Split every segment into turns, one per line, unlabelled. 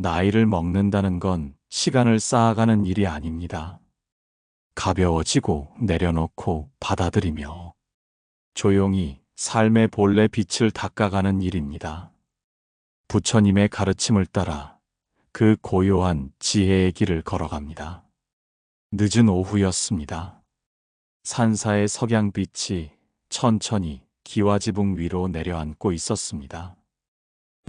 나이를 먹는다는 건 시간을 쌓아가는 일이 아닙니다. 가벼워지고 내려놓고 받아들이며 조용히 삶의 본래 빛을 닦아가는 일입니다. 부처님의 가르침을 따라 그 고요한 지혜의 길을 걸어갑니다. 늦은 오후였습니다. 산사의 석양빛이 천천히 기와지붕 위로 내려앉고 있었습니다.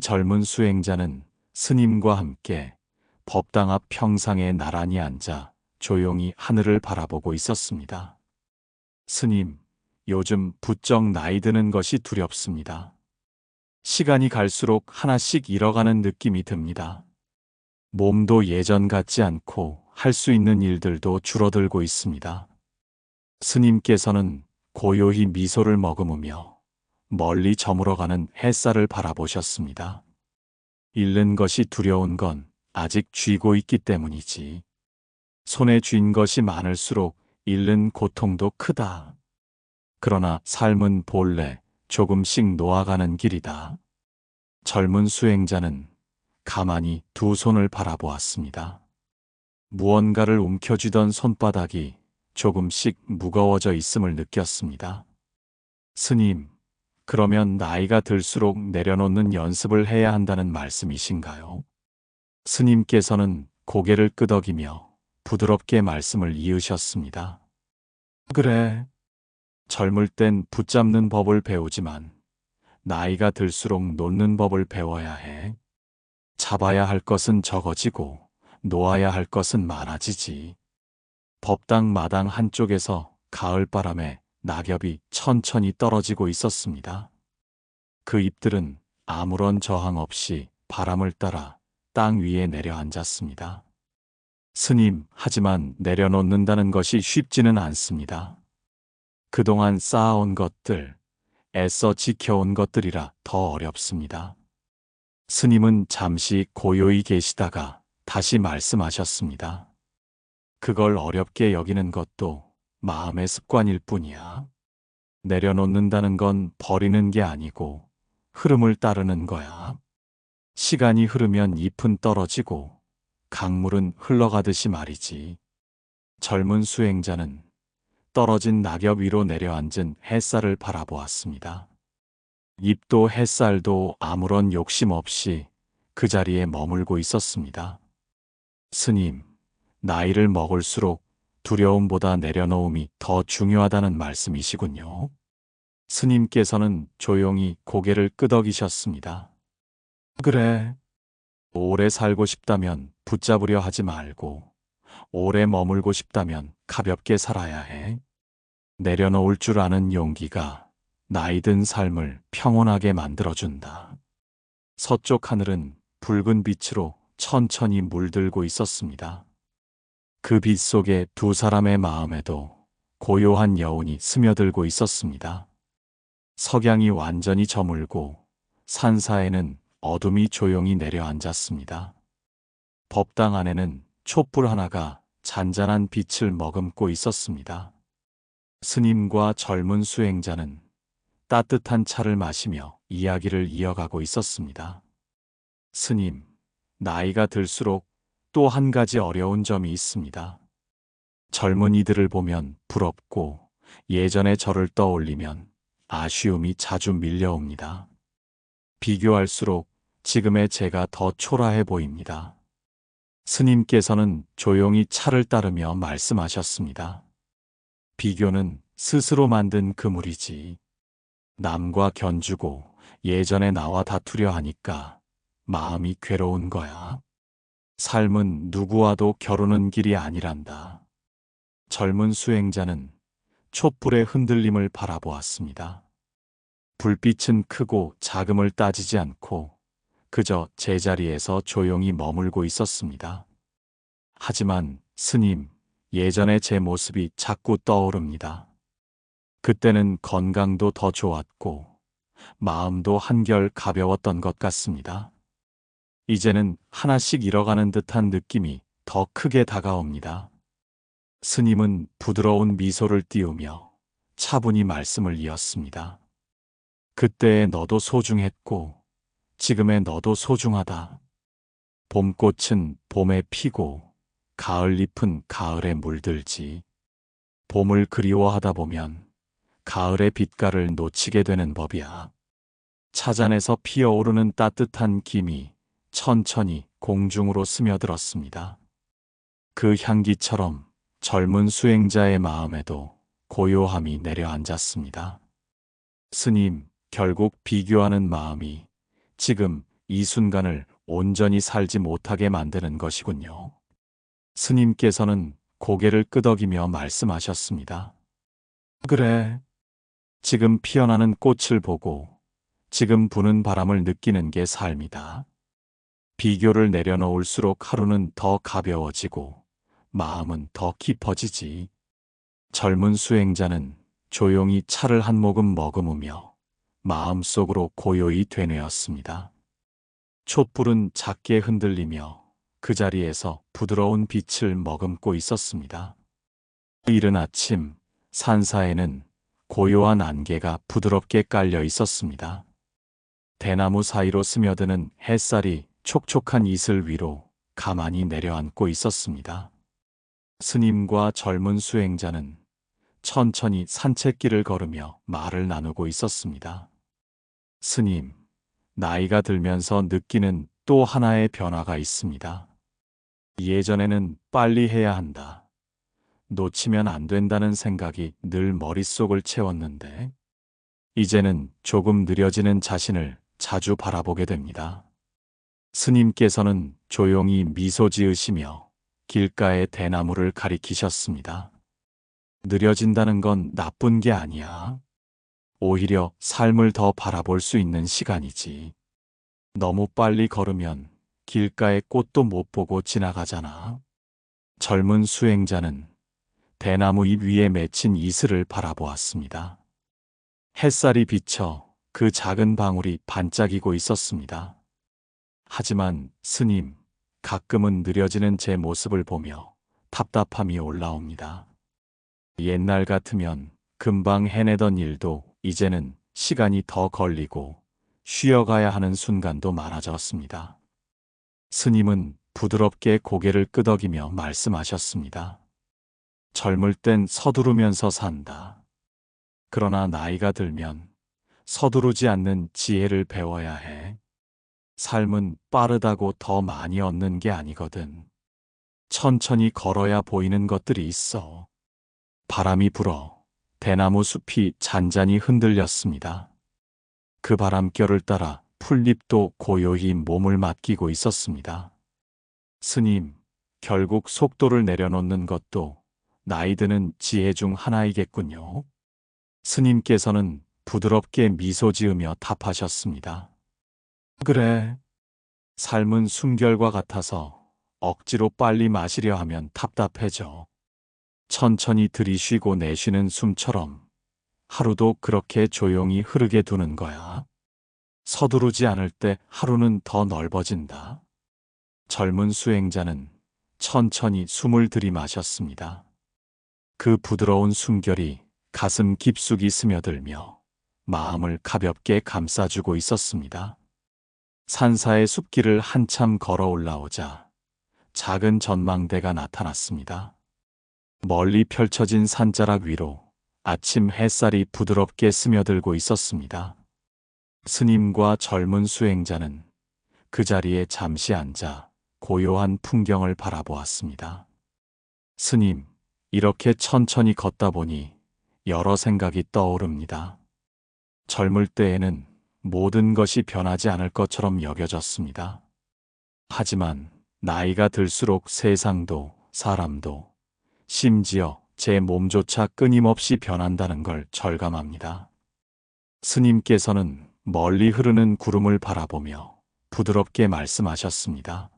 젊은 수행자는 스님과 함께 법당 앞 평상에 나란히 앉아 조용히 하늘을 바라보고 있었습니다. 스님, 요즘 부쩍 나이 드는 것이 두렵습니다. 시간이 갈수록 하나씩 잃어가는 느낌이 듭니다. 몸도 예전 같지 않고 할 수 있는 일들도 줄어들고 있습니다. 스님께서는 고요히 미소를 머금으며 멀리 저물어가는 햇살을 바라보셨습니다. 잃는 것이 두려운 건 아직 쥐고 있기 때문이지. 손에 쥔 것이 많을수록 잃는 고통도 크다. 그러나 삶은 본래 조금씩 놓아가는 길이다. 젊은 수행자는 가만히 두 손을 바라보았습니다. 무언가를 움켜쥐던 손바닥이 조금씩 무거워져 있음을 느꼈습니다. 스님, 그러면 나이가 들수록 내려놓는 연습을 해야 한다는 말씀이신가요? 스님께서는 고개를 끄덕이며 부드럽게 말씀을 이으셨습니다. 그래. 젊을 땐 붙잡는 법을 배우지만 나이가 들수록 놓는 법을 배워야 해. 잡아야 할 것은 적어지고 놓아야 할 것은 많아지지. 법당 마당 한쪽에서 가을바람에 낙엽이 천천히 떨어지고 있었습니다. 그 잎들은 아무런 저항 없이 바람을 따라 땅 위에 내려앉았습니다. 스님, 하지만 내려놓는다는 것이 쉽지는 않습니다. 그동안 쌓아온 것들, 애써 지켜온 것들이라 더 어렵습니다. 스님은 잠시 고요히 계시다가 다시 말씀하셨습니다. 그걸 어렵게 여기는 것도 마음의 습관일 뿐이야. 내려놓는다는 건 버리는 게 아니고 흐름을 따르는 거야. 시간이 흐르면 잎은 떨어지고 강물은 흘러가듯이 말이지. 젊은 수행자는 떨어진 낙엽 위로 내려앉은 햇살을 바라보았습니다. 잎도 햇살도 아무런 욕심 없이 그 자리에 머물고 있었습니다. 스님, 나이를 먹을수록 두려움보다 내려놓음이 더 중요하다는 말씀이시군요. 스님께서는 조용히 고개를 끄덕이셨습니다. 그래. 오래 살고 싶다면 붙잡으려 하지 말고 오래 머물고 싶다면 가볍게 살아야 해. 내려놓을 줄 아는 용기가 나이 든 삶을 평온하게 만들어준다. 서쪽 하늘은 붉은 빛으로 천천히 물들고 있었습니다. 그 빛 속에 두 사람의 마음에도 고요한 여운이 스며들고 있었습니다. 석양이 완전히 저물고 산사에는 어둠이 조용히 내려앉았습니다. 법당 안에는 촛불 하나가 잔잔한 빛을 머금고 있었습니다. 스님과 젊은 수행자는 따뜻한 차를 마시며 이야기를 이어가고 있었습니다. 스님, 나이가 들수록 또 한 가지 어려운 점이 있습니다. 젊은이들을 보면 부럽고 예전의 저를 떠올리면 아쉬움이 자주 밀려옵니다. 비교할수록 지금의 제가 더 초라해 보입니다. 스님께서는 조용히 차를 따르며 말씀하셨습니다. 비교는 스스로 만든 그물이지. 남과 견주고 예전의 나와 다투려 하니까 마음이 괴로운 거야. 삶은 누구와도 겨루는 길이 아니란다. 젊은 수행자는 촛불의 흔들림을 바라보았습니다. 불빛은 크고 작음을 따지지 않고 그저 제자리에서 조용히 머물고 있었습니다. 하지만 스님, 예전의 제 모습이 자꾸 떠오릅니다. 그때는 건강도 더 좋았고 마음도 한결 가벼웠던 것 같습니다. 이제는 하나씩 잃어가는 듯한 느낌이 더 크게 다가옵니다. 스님은 부드러운 미소를 띄우며 차분히 말씀을 이었습니다. 그때의 너도 소중했고 지금의 너도 소중하다. 봄꽃은 봄에 피고 가을 잎은 가을에 물들지. 봄을 그리워하다 보면 가을의 빛깔을 놓치게 되는 법이야. 차잔에서 피어오르는 따뜻한 김이 천천히 공중으로 스며들었습니다. 그 향기처럼 젊은 수행자의 마음에도 고요함이 내려앉았습니다. 스님, 결국 비교하는 마음이 지금 이 순간을 온전히 살지 못하게 만드는 것이군요. 스님께서는 고개를 끄덕이며 말씀하셨습니다. 그래, 지금 피어나는 꽃을 보고 지금 부는 바람을 느끼는 게 삶이다. 비교를 내려놓을수록 하루는 더 가벼워지고 마음은 더 깊어지지. 젊은 수행자는 조용히 차를 한 모금 머금으며 마음속으로 고요히 되뇌었습니다. 촛불은 작게 흔들리며 그 자리에서 부드러운 빛을 머금고 있었습니다. 이른 아침 산사에는 고요한 안개가 부드럽게 깔려 있었습니다. 대나무 사이로 스며드는 햇살이 촉촉한 이슬 위로 가만히 내려앉고 있었습니다. 스님과 젊은 수행자는 천천히 산책길을 걸으며 말을 나누고 있었습니다. 스님, 나이가 들면서 느끼는 또 하나의 변화가 있습니다. 예전에는 빨리 해야 한다, 놓치면 안 된다는 생각이 늘 머릿속을 채웠는데, 이제는 조금 느려지는 자신을 자주 바라보게 됩니다. 스님께서는 조용히 미소 지으시며 길가의 대나무를 가리키셨습니다. 느려진다는 건 나쁜 게 아니야. 오히려 삶을 더 바라볼 수 있는 시간이지. 너무 빨리 걸으면 길가의 꽃도 못 보고 지나가잖아. 젊은 수행자는 대나무 잎 위에 맺힌 이슬을 바라보았습니다. 햇살이 비쳐 그 작은 방울이 반짝이고 있었습니다. 하지만 스님, 가끔은 느려지는 제 모습을 보며 답답함이 올라옵니다. 옛날 같으면 금방 해내던 일도 이제는 시간이 더 걸리고 쉬어가야 하는 순간도 많아졌습니다. 스님은 부드럽게 고개를 끄덕이며 말씀하셨습니다. 젊을 땐 서두르면서 산다. 그러나 나이가 들면 서두르지 않는 지혜를 배워야 해. 삶은 빠르다고 더 많이 얻는 게 아니거든. 천천히 걸어야 보이는 것들이 있어. 바람이 불어 대나무 숲이 잔잔히 흔들렸습니다. 그 바람결을 따라 풀잎도 고요히 몸을 맡기고 있었습니다. 스님, 결국 속도를 내려놓는 것도 나이 드는 지혜 중 하나이겠군요. 스님께서는 부드럽게 미소 지으며 답하셨습니다. 그래, 삶은 숨결과 같아서 억지로 빨리 마시려 하면 답답해져. 천천히 들이쉬고 내쉬는 숨처럼 하루도 그렇게 조용히 흐르게 두는 거야. 서두르지 않을 때 하루는 더 넓어진다. 젊은 수행자는 천천히 숨을 들이마셨습니다. 그 부드러운 숨결이 가슴 깊숙이 스며들며 마음을 가볍게 감싸주고 있었습니다. 산사의 숲길을 한참 걸어 올라오자 작은 전망대가 나타났습니다. 멀리 펼쳐진 산자락 위로 아침 햇살이 부드럽게 스며들고 있었습니다. 스님과 젊은 수행자는 그 자리에 잠시 앉아 고요한 풍경을 바라보았습니다. 스님, 이렇게 천천히 걷다 보니 여러 생각이 떠오릅니다. 젊을 때에는 모든 것이 변하지 않을 것처럼 여겨졌습니다. 하지만 나이가 들수록 세상도 사람도 심지어 제 몸조차 끊임없이 변한다는 걸 절감합니다. 스님께서는 멀리 흐르는 구름을 바라보며 부드럽게 말씀하셨습니다.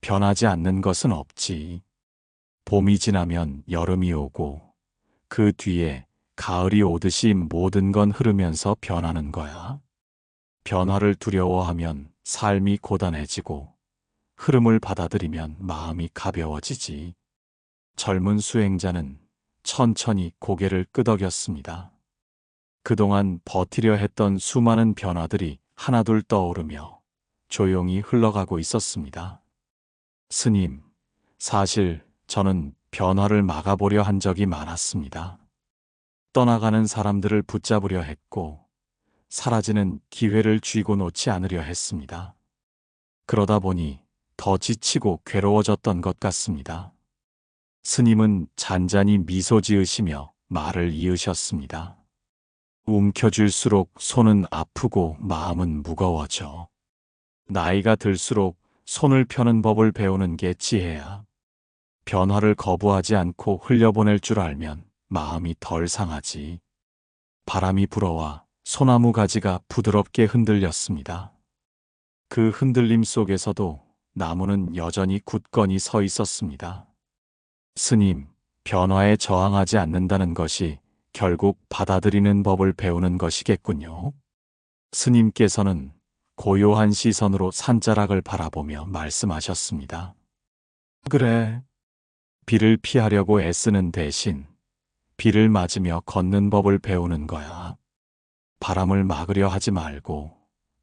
변하지 않는 것은 없지. 봄이 지나면 여름이 오고 그 뒤에 가을이 오듯이 모든 건 흐르면서 변하는 거야. 변화를 두려워하면 삶이 고단해지고 흐름을 받아들이면 마음이 가벼워지지. 젊은 수행자는 천천히 고개를 끄덕였습니다. 그동안 버티려 했던 수많은 변화들이 하나둘 떠오르며 조용히 흘러가고 있었습니다. 스님, 사실 저는 변화를 막아보려 한 적이 많았습니다. 떠나가는 사람들을 붙잡으려 했고, 사라지는 기회를 쥐고 놓지 않으려 했습니다. 그러다 보니 더 지치고 괴로워졌던 것 같습니다. 스님은 잔잔히 미소 지으시며 말을 이으셨습니다. 움켜쥘수록 손은 아프고 마음은 무거워져. 나이가 들수록 손을 펴는 법을 배우는 게 지혜야. 변화를 거부하지 않고 흘려보낼 줄 알면 마음이 덜 상하지. 바람이 불어와 소나무 가지가 부드럽게 흔들렸습니다. 그 흔들림 속에서도 나무는 여전히 굳건히 서 있었습니다. 스님, 변화에 저항하지 않는다는 것이 결국 받아들이는 법을 배우는 것이겠군요. 스님께서는 고요한 시선으로 산자락을 바라보며 말씀하셨습니다. 그래, 비를 피하려고 애쓰는 대신 비를 맞으며 걷는 법을 배우는 거야. 바람을 막으려 하지 말고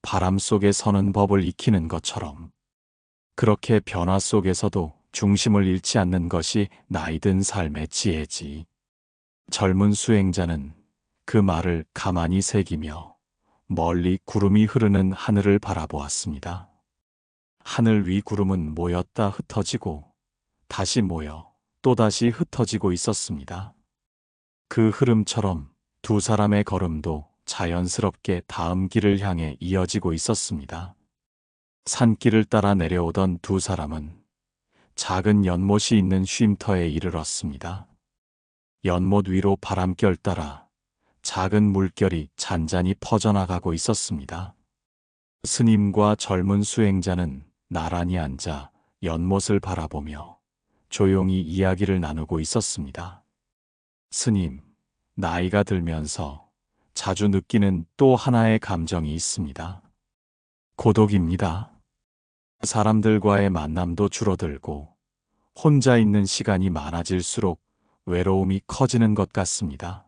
바람 속에 서는 법을 익히는 것처럼. 그렇게 변화 속에서도 중심을 잃지 않는 것이 나이든 삶의 지혜지. 젊은 수행자는 그 말을 가만히 새기며 멀리 구름이 흐르는 하늘을 바라보았습니다. 하늘 위 구름은 모였다 흩어지고 다시 모여 또다시 흩어지고 있었습니다. 그 흐름처럼 두 사람의 걸음도 자연스럽게 다음 길을 향해 이어지고 있었습니다. 산길을 따라 내려오던 두 사람은 작은 연못이 있는 쉼터에 이르렀습니다. 연못 위로 바람결 따라 작은 물결이 잔잔히 퍼져나가고 있었습니다. 스님과 젊은 수행자는 나란히 앉아 연못을 바라보며 조용히 이야기를 나누고 있었습니다. 스님, 나이가 들면서 자주 느끼는 또 하나의 감정이 있습니다. 고독입니다. 사람들과의 만남도 줄어들고 혼자 있는 시간이 많아질수록 외로움이 커지는 것 같습니다.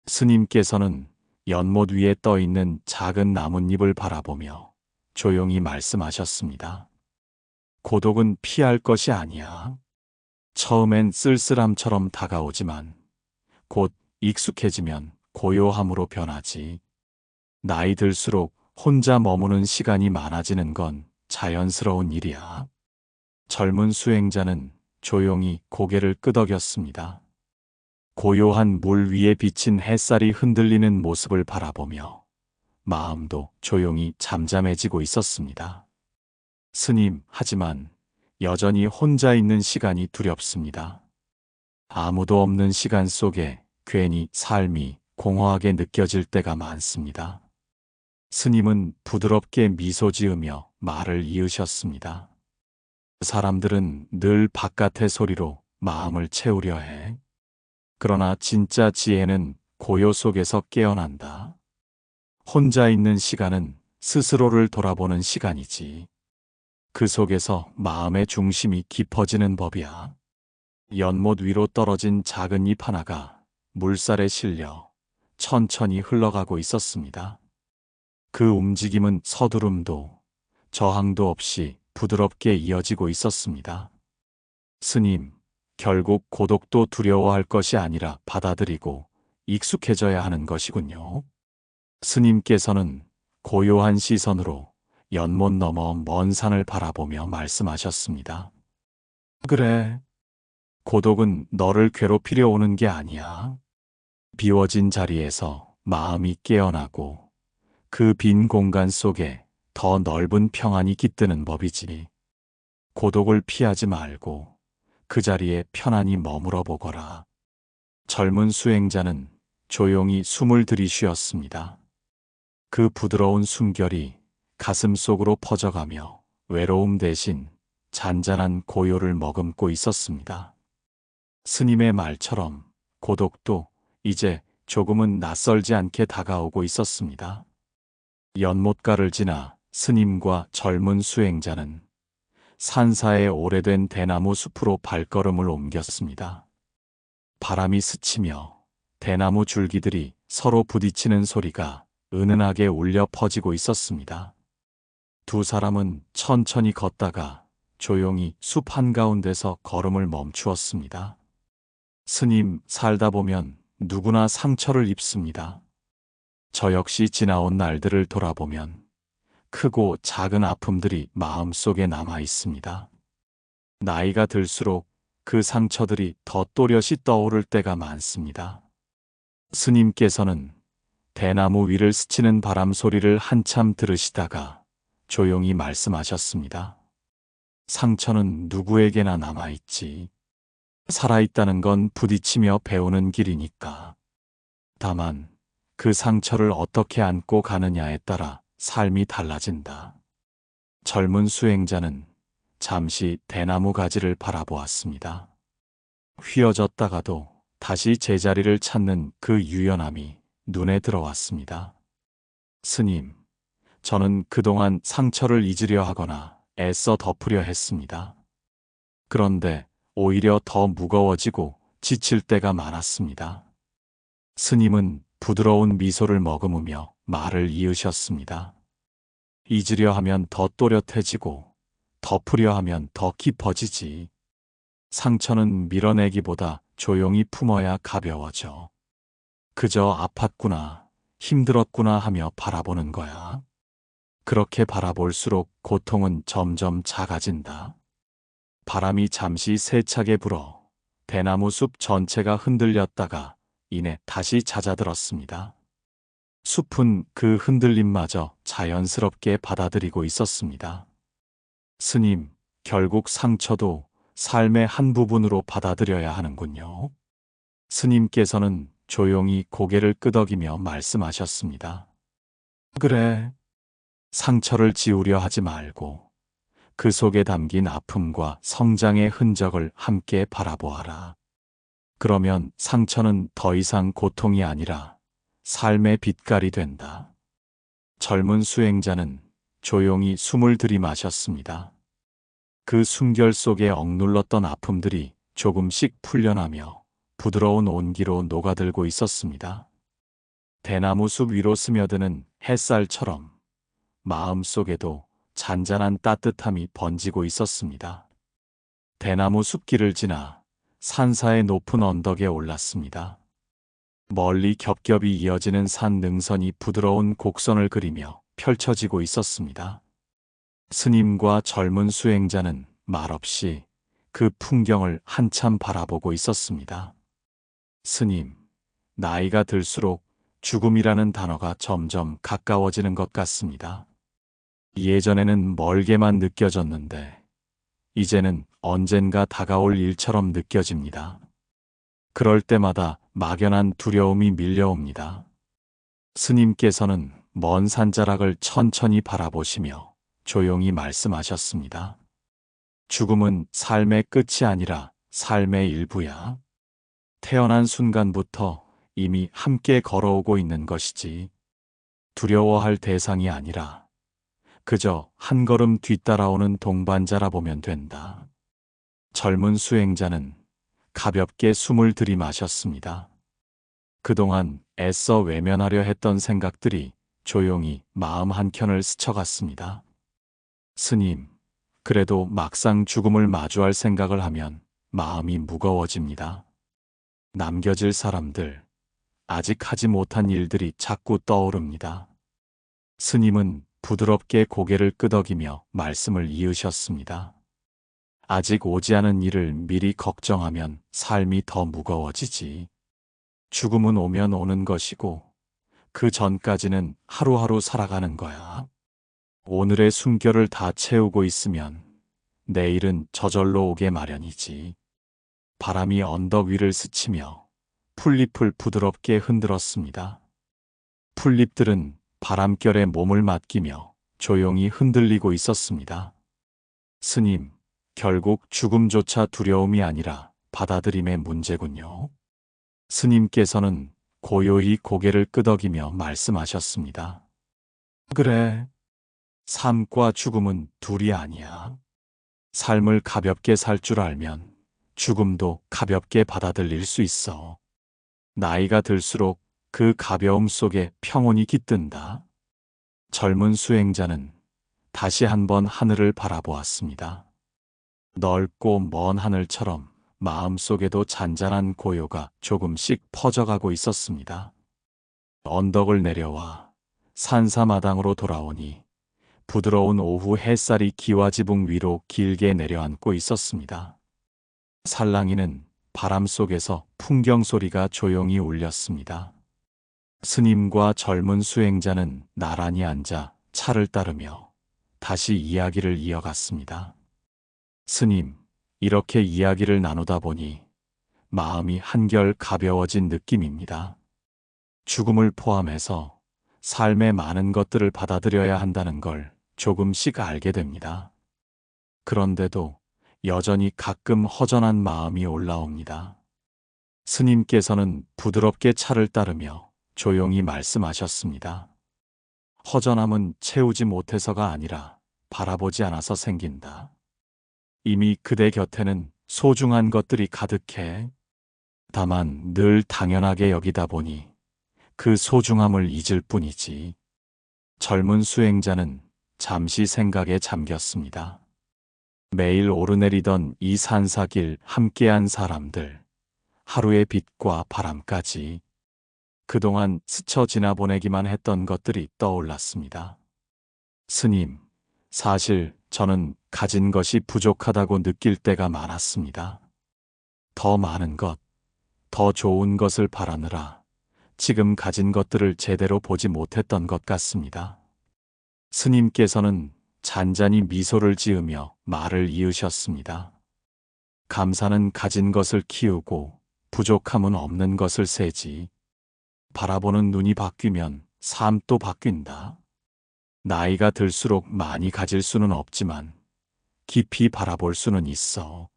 스님께서는 연못 위에 떠 있는 작은 나뭇잎을 바라보며 조용히 말씀하셨습니다. 고독은 피할 것이 아니야. 처음엔 쓸쓸함처럼 다가오지만 곧 익숙해지면 고요함으로 변하지. 나이 들수록 혼자 머무는 시간이 많아지는 건 자연스러운 일이야. 젊은 수행자는 조용히 고개를 끄덕였습니다. 고요한 물 위에 비친 햇살이 흔들리는 모습을 바라보며 마음도 조용히 잠잠해지고 있었습니다. 스님, 하지만 여전히 혼자 있는 시간이 두렵습니다. 아무도 없는 시간 속에 괜히 삶이 공허하게 느껴질 때가 많습니다. 스님은 부드럽게 미소 지으며 말을 이으셨습니다. 사람들은 늘 바깥의 소리로 마음을 채우려 해. 그러나 진짜 지혜는 고요 속에서 깨어난다. 혼자 있는 시간은 스스로를 돌아보는 시간이지. 그 속에서 마음의 중심이 깊어지는 법이야. 연못 위로 떨어진 작은 잎 하나가 물살에 실려 천천히 흘러가고 있었습니다. 그 움직임은 서두름도 저항도 없이 부드럽게 이어지고 있었습니다. 스님, 결국 고독도 두려워할 것이 아니라 받아들이고 익숙해져야 하는 것이군요. 스님께서는 고요한 시선으로 연못 너머 먼 산을 바라보며 말씀하셨습니다. 그래, 고독은 너를 괴롭히려 오는 게 아니야. 비워진 자리에서 마음이 깨어나고 그 빈 공간 속에 더 넓은 평안이 깃드는 법이지. 고독을 피하지 말고 그 자리에 편안히 머물러 보거라. 젊은 수행자는 조용히 숨을 들이쉬었습니다. 그 부드러운 숨결이 가슴 속으로 퍼져가며 외로움 대신 잔잔한 고요를 머금고 있었습니다. 스님의 말처럼 고독도 이제 조금은 낯설지 않게 다가오고 있었습니다. 연못가를 지나 스님과 젊은 수행자는 산사의 오래된 대나무 숲으로 발걸음을 옮겼습니다. 바람이 스치며 대나무 줄기들이 서로 부딪히는 소리가 은은하게 울려 퍼지고 있었습니다. 두 사람은 천천히 걷다가 조용히 숲 한가운데서 걸음을 멈추었습니다. 스님, 살다 보면 누구나 상처를 입습니다. 저 역시 지나온 날들을 돌아보면 크고 작은 아픔들이 마음속에 남아 있습니다. 나이가 들수록 그 상처들이 더 또렷이 떠오를 때가 많습니다. 스님께서는 대나무 위를 스치는 바람 소리를 한참 들으시다가 조용히 말씀하셨습니다. 상처는 누구에게나 남아있지. 살아있다는 건 부딪히며 배우는 길이니까. 다만 그 상처를 어떻게 안고 가느냐에 따라 삶이 달라진다. 젊은 수행자는 잠시 대나무 가지를 바라보았습니다. 휘어졌다가도 다시 제자리를 찾는 그 유연함이 눈에 들어왔습니다. 스님, 저는 그동안 상처를 잊으려 하거나 애써 덮으려 했습니다. 그런데 오히려 더 무거워지고 지칠 때가 많았습니다. 스님은 부드러운 미소를 머금으며 말을 이으셨습니다. 잊으려 하면 더 또렷해지고 덮으려 하면 더 깊어지지. 상처는 밀어내기보다 조용히 품어야 가벼워져. 그저 아팠구나, 힘들었구나 하며 바라보는 거야. 그렇게 바라볼수록 고통은 점점 작아진다. 바람이 잠시 세차게 불어 대나무 숲 전체가 흔들렸다가 이내 다시 잦아들었습니다. 숲은 그 흔들림마저 자연스럽게 받아들이고 있었습니다. 스님, 결국 상처도 삶의 한 부분으로 받아들여야 하는군요. 스님께서는 조용히 고개를 끄덕이며 말씀하셨습니다. 그래, 상처를 지우려 하지 말고 그 속에 담긴 아픔과 성장의 흔적을 함께 바라보아라. 그러면 상처는 더 이상 고통이 아니라 삶의 빛깔이 된다. 젊은 수행자는 조용히 숨을 들이마셨습니다. 그 숨결 속에 억눌렀던 아픔들이 조금씩 풀려나며 부드러운 온기로 녹아들고 있었습니다. 대나무 숲 위로 스며드는 햇살처럼 마음속에도 잔잔한 따뜻함이 번지고 있었습니다. 대나무 숲길을 지나 산사의 높은 언덕에 올랐습니다. 멀리 겹겹이 이어지는 산 능선이 부드러운 곡선을 그리며 펼쳐지고 있었습니다. 스님과 젊은 수행자는 말없이 그 풍경을 한참 바라보고 있었습니다. 스님, 나이가 들수록 죽음이라는 단어가 점점 가까워지는 것 같습니다. 예전에는 멀게만 느껴졌는데 이제는 언젠가 다가올 일처럼 느껴집니다. 그럴 때마다 막연한 두려움이 밀려옵니다. 스님께서는 먼 산자락을 천천히 바라보시며 조용히 말씀하셨습니다. 죽음은 삶의 끝이 아니라 삶의 일부야. 태어난 순간부터 이미 함께 걸어오고 있는 것이지. 두려워할 대상이 아니라 그저 한 걸음 뒤따라오는 동반자라 보면 된다. 젊은 수행자는 가볍게 숨을 들이마셨습니다. 그동안 애써 외면하려 했던 생각들이 조용히 마음 한켠을 스쳐갔습니다. 스님, 그래도 막상 죽음을 마주할 생각을 하면 마음이 무거워집니다. 남겨질 사람들, 아직 하지 못한 일들이 자꾸 떠오릅니다. 스님은 부드럽게 고개를 끄덕이며 말씀을 이으셨습니다. 아직 오지 않은 일을 미리 걱정하면 삶이 더 무거워지지. 죽음은 오면 오는 것이고 그 전까지는 하루하루 살아가는 거야. 오늘의 숨결을 다 채우고 있으면 내일은 저절로 오게 마련이지. 바람이 언덕 위를 스치며 풀잎을 부드럽게 흔들었습니다. 풀잎들은 바람결에 몸을 맡기며 조용히 흔들리고 있었습니다. 스님, 결국 죽음조차 두려움이 아니라 받아들임의 문제군요. 스님께서는 고요히 고개를 끄덕이며 말씀하셨습니다. 그래, 삶과 죽음은 둘이 아니야. 삶을 가볍게 살 줄 알면 죽음도 가볍게 받아들일 수 있어. 나이가 들수록 그 가벼움 속에 평온이 깃든다. 젊은 수행자는 다시 한번 하늘을 바라보았습니다. 넓고 먼 하늘처럼 마음속에도 잔잔한 고요가 조금씩 퍼져가고 있었습니다. 언덕을 내려와 산사마당으로 돌아오니 부드러운 오후 햇살이 기와지붕 위로 길게 내려앉고 있었습니다. 살랑이는 바람 속에서 풍경 소리가 조용히 울렸습니다. 스님과 젊은 수행자는 나란히 앉아 차를 따르며 다시 이야기를 이어갔습니다. 스님, 이렇게 이야기를 나누다 보니 마음이 한결 가벼워진 느낌입니다. 죽음을 포함해서 삶의 많은 것들을 받아들여야 한다는 걸 조금씩 알게 됩니다. 그런데도 여전히 가끔 허전한 마음이 올라옵니다. 스님께서는 부드럽게 차를 따르며 조용히 말씀하셨습니다. 허전함은 채우지 못해서가 아니라 바라보지 않아서 생긴다. 이미 그대 곁에는 소중한 것들이 가득해. 다만 늘 당연하게 여기다 보니 그 소중함을 잊을 뿐이지. 젊은 수행자는 잠시 생각에 잠겼습니다. 매일 오르내리던 이 산사길 함께한 사람들, 하루의 빛과 바람까지 그동안 스쳐 지나보내기만 했던 것들이 떠올랐습니다. 스님, 사실 저는 가진 것이 부족하다고 느낄 때가 많았습니다. 더 많은 것, 더 좋은 것을 바라느라 지금 가진 것들을 제대로 보지 못했던 것 같습니다. 스님께서는 잔잔히 미소를 지으며 말을 이으셨습니다. 감사는 가진 것을 키우고 부족함은 없는 것을 세지. 바라보는 눈이 바뀌면 삶도 바뀐다. 나이가 들수록 많이 가질 수는 없지만 깊이 바라볼 수는 있어.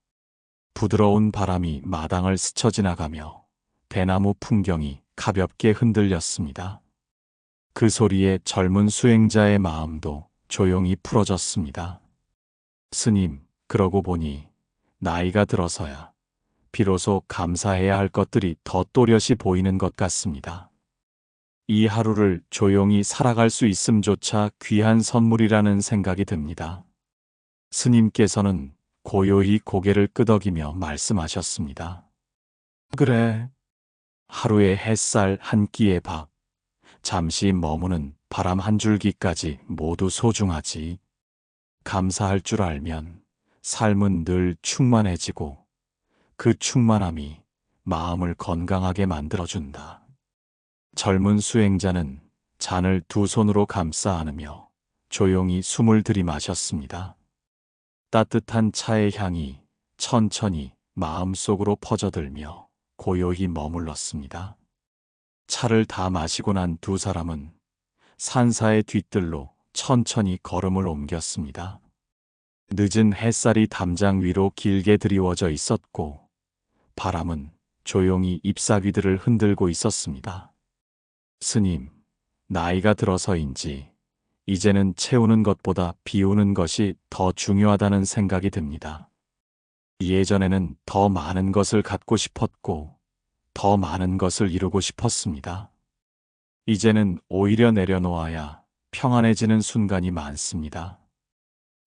부드러운 바람이 마당을 스쳐 지나가며 대나무 풍경이 가볍게 흔들렸습니다. 그 소리에 젊은 수행자의 마음도 조용히 풀어졌습니다. 스님, 그러고 보니 나이가 들어서야 비로소 감사해야 할 것들이 더 또렷이 보이는 것 같습니다. 이 하루를 조용히 살아갈 수 있음조차 귀한 선물이라는 생각이 듭니다. 스님께서는 고요히 고개를 끄덕이며 말씀하셨습니다. 그래, 하루의 햇살 한 끼의 밥, 잠시 머무는 바람 한 줄기까지 모두 소중하지. 감사할 줄 알면 삶은 늘 충만해지고 그 충만함이 마음을 건강하게 만들어준다. 젊은 수행자는 잔을 두 손으로 감싸 안으며 조용히 숨을 들이마셨습니다. 따뜻한 차의 향이 천천히 마음속으로 퍼져들며 고요히 머물렀습니다. 차를 다 마시고 난 두 사람은 산사의 뒤뜰로 천천히 걸음을 옮겼습니다. 늦은 햇살이 담장 위로 길게 드리워져 있었고 바람은 조용히 잎사귀들을 흔들고 있었습니다. 스님, 나이가 들어서인지 이제는 채우는 것보다 비우는 것이 더 중요하다는 생각이 듭니다. 예전에는 더 많은 것을 갖고 싶었고 더 많은 것을 이루고 싶었습니다. 이제는 오히려 내려놓아야 평안해지는 순간이 많습니다.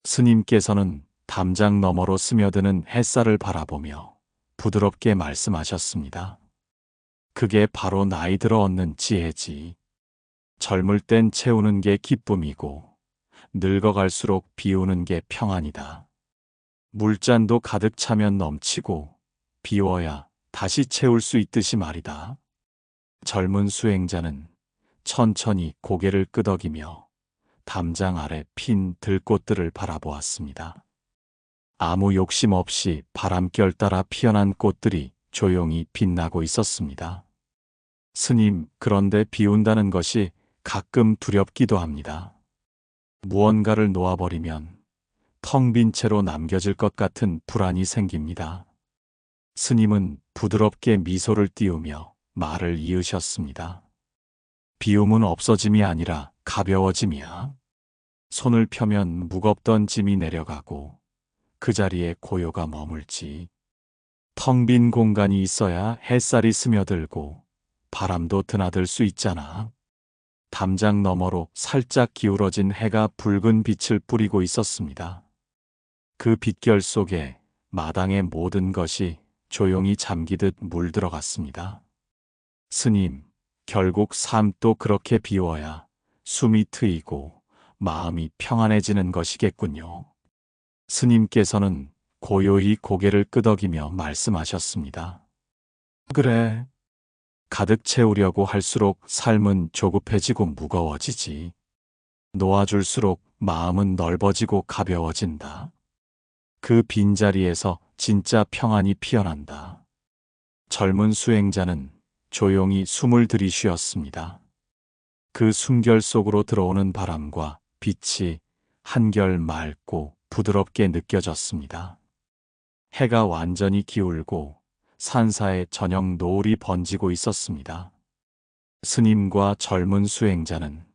스님께서는 담장 너머로 스며드는 햇살을 바라보며 부드럽게 말씀하셨습니다. 그게 바로 나이 들어 얻는 지혜지. 젊을 땐 채우는 게 기쁨이고 늙어갈수록 비우는 게 평안이다. 물잔도 가득 차면 넘치고 비워야 다시 채울 수 있듯이 말이다. 젊은 수행자는 천천히 고개를 끄덕이며 담장 아래 핀 들꽃들을 바라보았습니다. 아무 욕심 없이 바람결 따라 피어난 꽃들이 조용히 빛나고 있었습니다. 스님, 그런데 비운다는 것이 가끔 두렵기도 합니다. 무언가를 놓아버리면 텅 빈 채로 남겨질 것 같은 불안이 생깁니다. 스님은 부드럽게 미소를 띄우며 말을 이으셨습니다. 비움은 없어짐이 아니라 가벼워짐이야. 손을 펴면 무겁던 짐이 내려가고 그 자리에 고요가 머물지. 텅 빈 공간이 있어야 햇살이 스며들고 바람도 드나들 수 있잖아. 담장 너머로 살짝 기울어진 해가 붉은 빛을 뿌리고 있었습니다. 그 빛결 속에 마당의 모든 것이 조용히 잠기듯 물들어갔습니다. 스님, 결국 삶도 그렇게 비워야 숨이 트이고 마음이 평안해지는 것이겠군요. 스님께서는 고요히 고개를 끄덕이며 말씀하셨습니다. 그래. 가득 채우려고 할수록 삶은 조급해지고 무거워지지. 놓아줄수록 마음은 넓어지고 가벼워진다. 그 빈자리에서 진짜 평안이 피어난다. 젊은 수행자는 조용히 숨을 들이쉬었습니다. 그 숨결 속으로 들어오는 바람과 빛이 한결 맑고 부드럽게 느껴졌습니다. 해가 완전히 기울고 산사에 저녁 노을이 번지고 있었습니다. 스님과 젊은 수행자는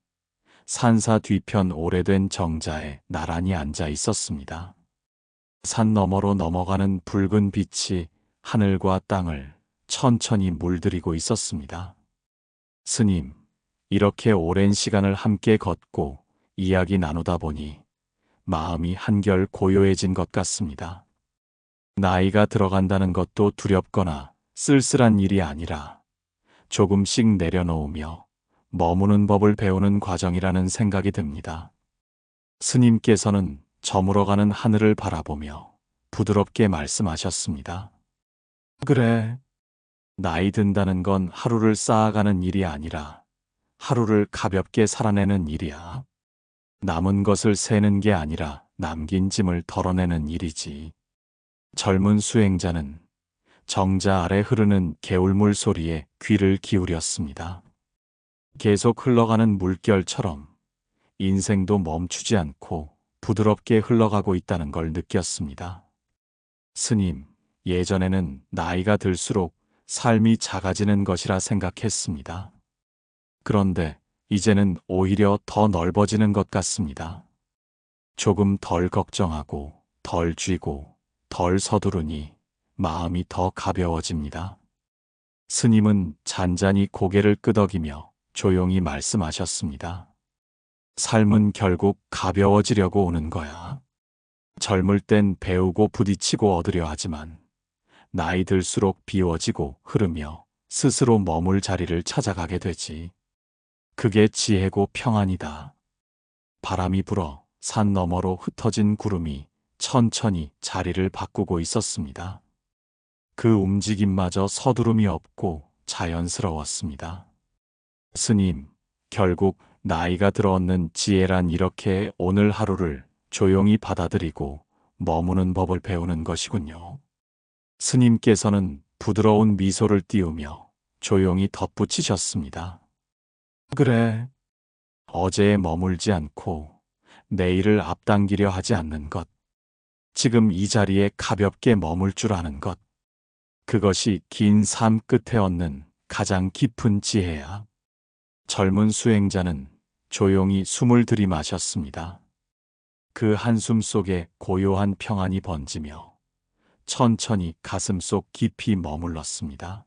산사 뒤편 오래된 정자에 나란히 앉아 있었습니다. 산 너머로 넘어가는 붉은 빛이 하늘과 땅을 천천히 물들이고 있었습니다. 스님, 이렇게 오랜 시간을 함께 걷고 이야기 나누다 보니 마음이 한결 고요해진 것 같습니다. 나이가 들어간다는 것도 두렵거나 쓸쓸한 일이 아니라 조금씩 내려놓으며 머무는 법을 배우는 과정이라는 생각이 듭니다. 스님께서는 저물어가는 하늘을 바라보며 부드럽게 말씀하셨습니다. 그래, 나이 든다는 건 하루를 쌓아가는 일이 아니라 하루를 가볍게 살아내는 일이야. 남은 것을 세는 게 아니라 남긴 짐을 덜어내는 일이지. 젊은 수행자는 정자 아래 흐르는 개울물 소리에 귀를 기울였습니다. 계속 흘러가는 물결처럼 인생도 멈추지 않고 부드럽게 흘러가고 있다는 걸 느꼈습니다. 스님, 예전에는 나이가 들수록 삶이 작아지는 것이라 생각했습니다. 그런데 이제는 오히려 더 넓어지는 것 같습니다. 조금 덜 걱정하고 덜 쥐고 덜 서두르니 마음이 더 가벼워집니다. 스님은 잔잔히 고개를 끄덕이며 조용히 말씀하셨습니다. 삶은 결국 가벼워지려고 오는 거야. 젊을 땐 배우고 부딪히고 얻으려 하지만 나이 들수록 비워지고 흐르며 스스로 머물 자리를 찾아가게 되지. 그게 지혜고 평안이다. 바람이 불어 산 너머로 흩어진 구름이 천천히 자리를 바꾸고 있었습니다. 그 움직임마저 서두름이 없고 자연스러웠습니다. 스님, 결국 나이가 들어얹는 지혜란 이렇게 오늘 하루를 조용히 받아들이고 머무는 법을 배우는 것이군요. 스님께서는 부드러운 미소를 띄우며 조용히 덧붙이셨습니다. 그래, 어제에 머물지 않고 내일을 앞당기려 하지 않는 것, 지금 이 자리에 가볍게 머물 줄 아는 것, 그것이 긴 삶 끝에 얻는 가장 깊은 지혜야. 젊은 수행자는 조용히 숨을 들이마셨습니다. 그 한숨 속에 고요한 평안이 번지며 천천히 가슴 속 깊이 머물렀습니다.